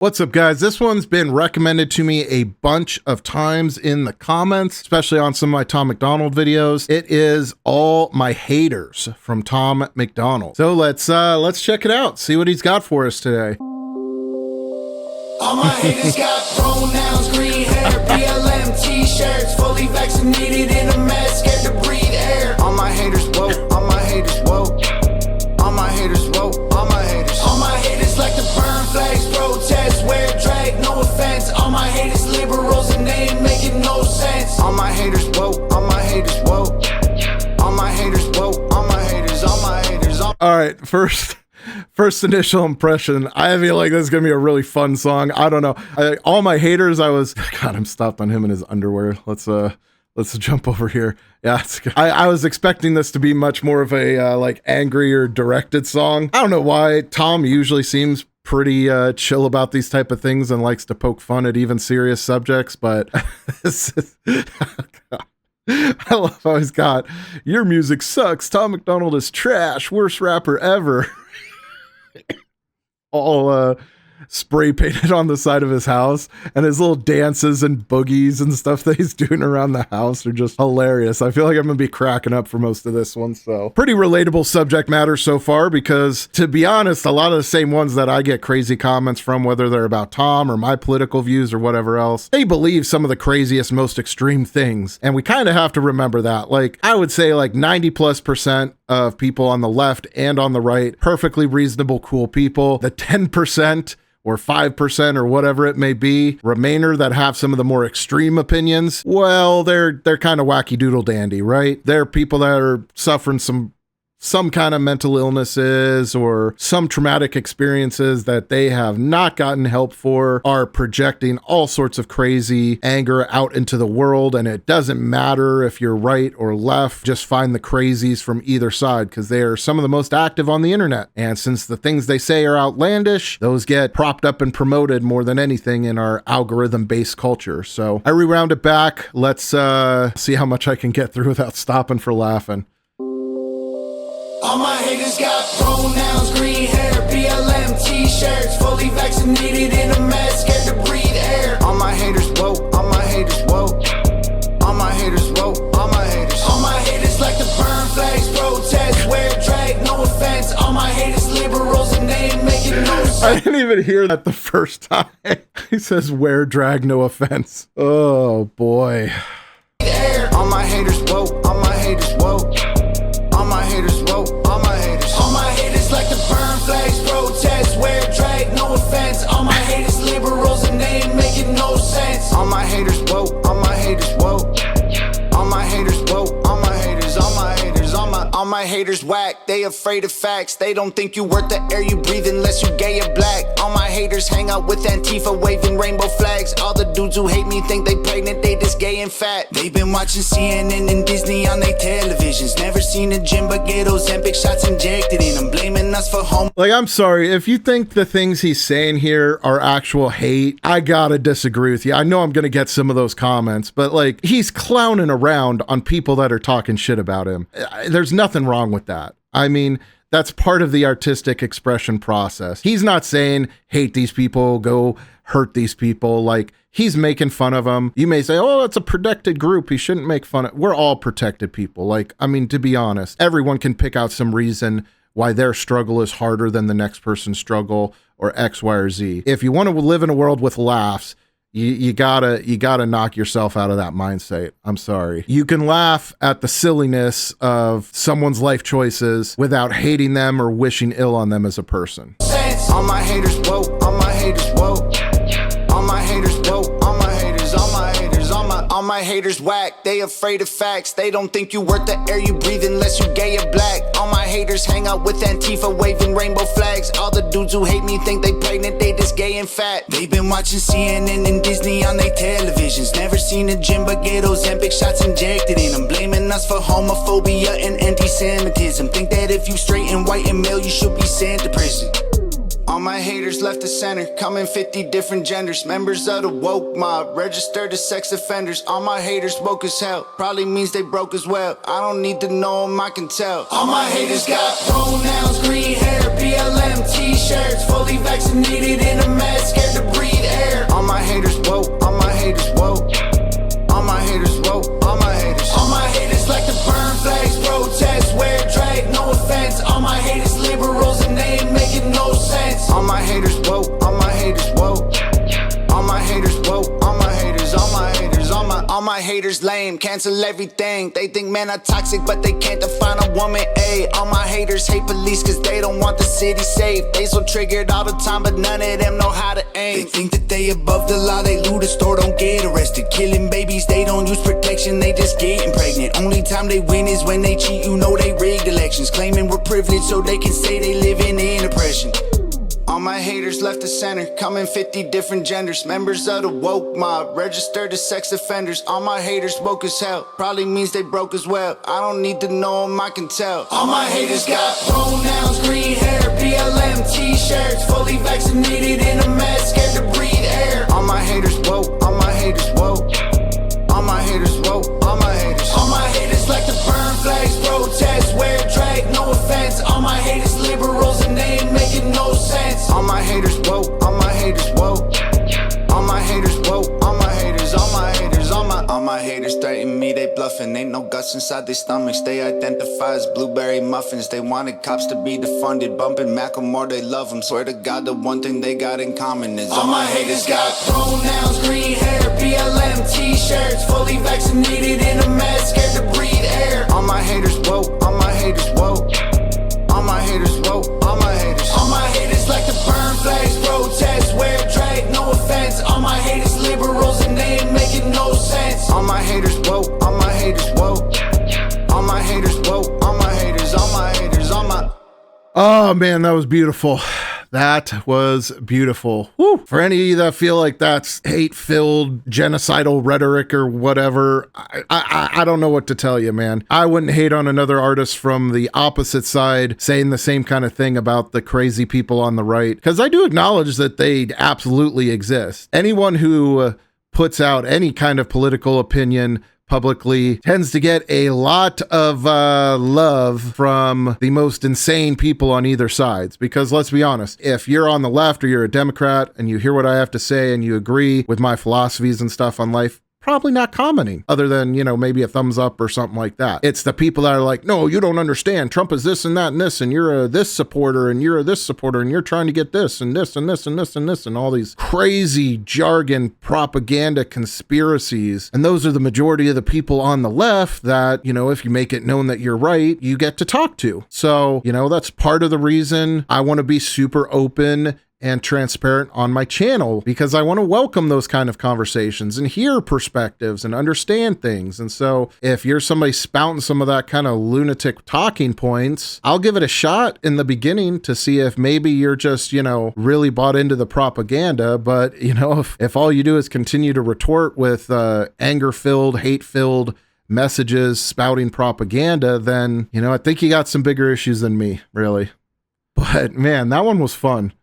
What's up, guys? This one's been recommended to me a bunch of times in the comments, especially on some of my Tom MacDonald videos. It is All My Haters from Tom MacDonald. So let's check it out, see what he's got for us today. All my haters got pronouns, green hair, BLM t-shirts, fully vaccinated in a mask, scared to breathe air. All my haters woke, all my haters woke. All my haters woke, all my haters. All my haters like to burn flags, protest, wear drag, no offense. All my haters liberals and they ain't making no sense. All my haters woke, all my haters woke. All my haters woke, all my haters, all my haters. All right, first initial impression, I feel like this is gonna be a really fun song. I don't know. All My Haters, God, I'm stopped on him in his underwear. Let's jump over here. Yeah, it's good. I was expecting this to be much more of a like angry or directed song. I don't know why. Tom usually seems pretty chill about these type of things and likes to poke fun at even serious subjects, but this is, I love how he's got, your music sucks, Tom MacDonald is trash, worst rapper ever. All spray painted on the side of his house, and his little dances and boogies and stuff that he's doing around the house are just hilarious. I feel like I'm gonna be cracking up for most of this one. So pretty relatable subject matter so far, because to be honest, a lot of the same ones that I get crazy comments from, whether they're about Tom or my political views or whatever else, they believe some of the craziest, most extreme things, and we kind of have to remember that. Like, I would say like 90+% of people on the left and on the right, perfectly reasonable, cool people. The 10% or 5% or whatever it may be, Remainer, that have some of the more extreme opinions, well, they're kind of wacky doodle dandy, right? They're people that are suffering some kind of mental illnesses or some traumatic experiences that they have not gotten help for, are projecting all sorts of crazy anger out into the world. And it doesn't matter if you're right or left, just find the crazies from either side, because they are some of the most active on the internet. And since the things they say are outlandish, those get propped up and promoted more than anything in our algorithm-based culture. So I rewound it back. Let's see how much I can get through without stopping for laughing. All my haters got pronouns, green hair, BLM t-shirts, fully vaccinated in a mask, scared to breathe air. All my haters woke, all my haters woke. All my haters woke, all my haters. All my haters like to burn flags, protest, wear drag, no offense. All my haters liberals and they ain't making no sense. I didn't even hear that the first time. He says wear drag, no offense. Oh boy. All my haters woke, all my haters woke. All my haters woke, all my haters. All my haters like to burn flags, protest, wear drag, no offense. All my haters liberals and they ain't making no sense. All my haters woke, all my haters woke. All my haters woke, all my haters, all my haters, all my haters whack. They afraid of facts. They don't think you worth the air you breathe unless you gay or black. All my haters hang out with Antifa waving rainbow flags. All the dudes who hate me think they pregnant, they just gay and fat. They've been watching CNN and Disney on their televisions. Never seen a gym but get Ozempic shots injected in them. Blaming us for home. Like, I'm sorry, if you think the things he's saying here are actual hate, I gotta disagree with you. I know I'm gonna get some of those comments, but like, he's clowning around on people that are talking shit about him. There's nothing wrong with that. I mean, that's part of the artistic expression process. He's not saying hate these people, go hurt these people. Like, he's making fun of them. You may say, oh, that's a protected group, he shouldn't make fun of. We're all protected people. Like, I mean, to be honest, everyone can pick out some reason why their struggle is harder than the next person's struggle, or X, Y, or Z. If you want to live in a world with laughs, you gotta knock yourself out of that mindset. I'm sorry. You can laugh at the silliness of someone's life choices without hating them or wishing ill on them as a person. All my haters woke, all my haters woke. All my haters woke, all my haters, all my haters, all my haters whack. They afraid of facts. They don't think you worth the air you breathe unless you gay or black. All my haters hang out with Antifa waving rainbow flags. All the dudes who hate me think they pregnant, they just gay and fat. They've been watching CNN and Disney on their televisions. Never seen a gym but get Ozempic shots injected in them. Blaming us for homophobia and anti-Semitism. Think that if you straight and white and male you should be sent to prison. All All my haters left the center, coming 50 different genders. Members of the woke mob, registered as sex offenders. All my haters woke as hell, probably means they broke as well. I don't need to know them, I can tell. All my haters got pronouns, green hair, BLM t-shirts. Fully vaccinated in a mask, scared to breathe air. All my haters woke, all my haters woke. All my haters woke, all my haters. All my haters like to burn flags, protest, wear drag, no offense. All my haters liberals and they ain't making no sense. All my haters woke, all my haters woke. All my haters woke, all my haters, all my haters, all my haters lame, cancel everything. They think men are toxic, but they can't define a woman, ayy. All my haters hate police cause they don't want the city safe. They so triggered all the time, but none of them know how to aim. They think that they above the law, they loot a store, don't get arrested. Killing babies, they don't use protection, they just getting pregnant. Only time they win is when they cheat, you know they rigged elections. Claiming we're privileged so they can say they living in oppression. All my haters left the center, coming 50 different genders. Members of the woke mob, registered as sex offenders. All my haters woke as hell, probably means they broke as well. I don't need to know them, I can tell. All my haters got pronouns, green hair, BLM t-shirts. Fully vaccinated in a mask, scared to breathe air. All my haters woke, all my haters woke. All my haters woke, all my haters. All my haters like to burn flags, protest, wear drag, no offense. All my haters liberals and they ain't making no sense. All my haters woke, all my haters woke. All my haters woke, all my haters, all my haters, all my haters threaten me, they bluffing. Ain't no guts inside their stomachs, they identify as blueberry muffins. They wanted cops to be defunded, bumping Macklemore, they love them. Swear to God, the one thing they got in common is all my haters got pronouns, green hair, BLM t-shirts. Fully vaccinated in a mask, scared to breathe air. All my haters woke, all my haters woke. All my haters woke, all my haters. All my haters like to burn flags, protest, wear drag, no offense. All my haters liberals and they ain't making no sense. All my haters woke, all my haters woke. All my haters woke, all my haters, all my haters, all my. Oh man, that was beautiful. That was beautiful. Woo. For any of you that feel like that's hate-filled, genocidal rhetoric or whatever, I don't know what to tell you, man. I wouldn't hate on another artist from the opposite side saying the same kind of thing about the crazy people on the right, because I do acknowledge that they absolutely exist. Anyone who puts out any kind of political opinion publicly tends to get a lot of love from the most insane people on either sides. Because let's be honest, if you're on the left or you're a Democrat and you hear what I have to say and you agree with my philosophies and stuff on life, probably not commenting other than, you know, maybe a thumbs up or something like that. It's the people that are like, no, you don't understand. Trump is this and that and this, and you're a this supporter and you're a this supporter and you're trying to get this and this and this and this and this and all these crazy jargon propaganda conspiracies. And those are the majority of the people on the left that, you know, if you make it known that you're right, you get to talk to. So, you know, that's part of the reason I want to be super open and transparent on my channel, because I want to welcome those kind of conversations and hear perspectives and understand things. And so if you're somebody spouting some of that kind of lunatic talking points, I'll give it a shot in the beginning to see if maybe you're just, you know, really bought into the propaganda. But, you know, if all you do is continue to retort with anger-filled, hate-filled messages spouting propaganda, then, you know, I think you got some bigger issues than me, really. But man, that one was fun.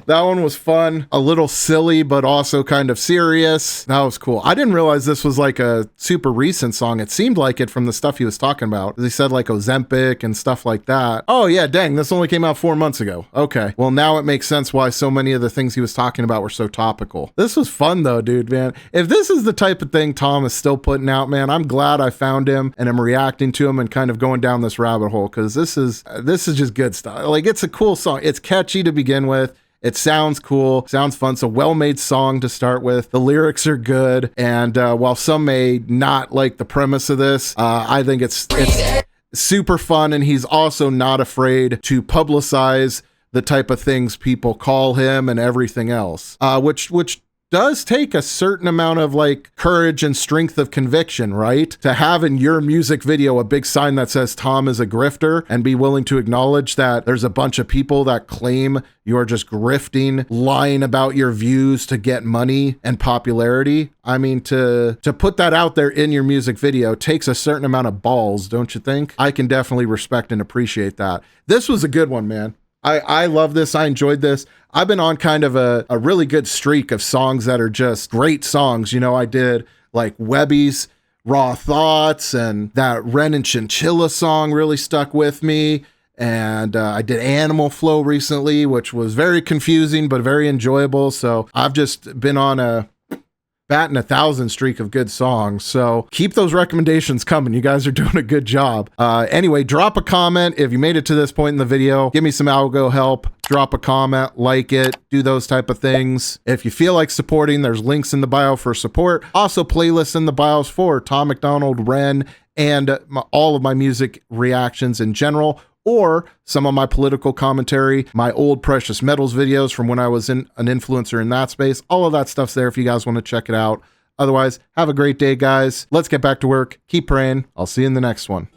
That one was fun, a little silly, but also kind of serious. That was cool. I didn't realize this was like a super recent song. It seemed like it from the stuff he was talking about. He said like Ozempic and stuff like that. Oh yeah, dang, this only came out 4 months ago. Okay, well now it makes sense why so many of the things he was talking about were so topical. This was fun though, dude, man. If this is the type of thing Tom is still putting out, man, I'm glad I found him and I'm reacting to him and kind of going down this rabbit hole, because this is just good stuff. Like, it's a cool song. It's catchy to begin with. It sounds cool, sounds fun. It's a well-made song to start with. The lyrics are good, and while some may not like the premise of this, I think it's super fun, and he's also not afraid to publicize the type of things people call him and everything else, which does take a certain amount of like courage and strength of conviction, right? To have in your music video a big sign that says Tom is a grifter and be willing to acknowledge that there's a bunch of people that claim you're just grifting, lying about your views to get money and popularity. I mean, to put that out there in your music video takes a certain amount of balls, don't you think? I can definitely respect and appreciate that. This was a good one, man. I love this. I enjoyed this. I've been on kind of a really good streak of songs that are just great songs. You know, I did like Webby's Raw Thoughts, and that Ren and Chinchilla song really stuck with me. And I did Animal Flow recently, which was very confusing, but very enjoyable. So I've just been on a batting 1,000 streak of good songs. So keep those recommendations coming. You guys are doing a good job. Anyway, drop a comment if you made it to this point in the video. Give me some algo help. Drop a comment, like it, do those type of things. If you feel like supporting, there's links in the bio for support. Also, playlists in the bios for Tom MacDonald, Ren, and all of my music reactions in general, or some of my political commentary, my old Precious Metals videos from when I was an influencer in that space. All of that stuff's there if you guys want to check it out. Otherwise, have a great day, guys. Let's get back to work. Keep praying. I'll see you in the next one.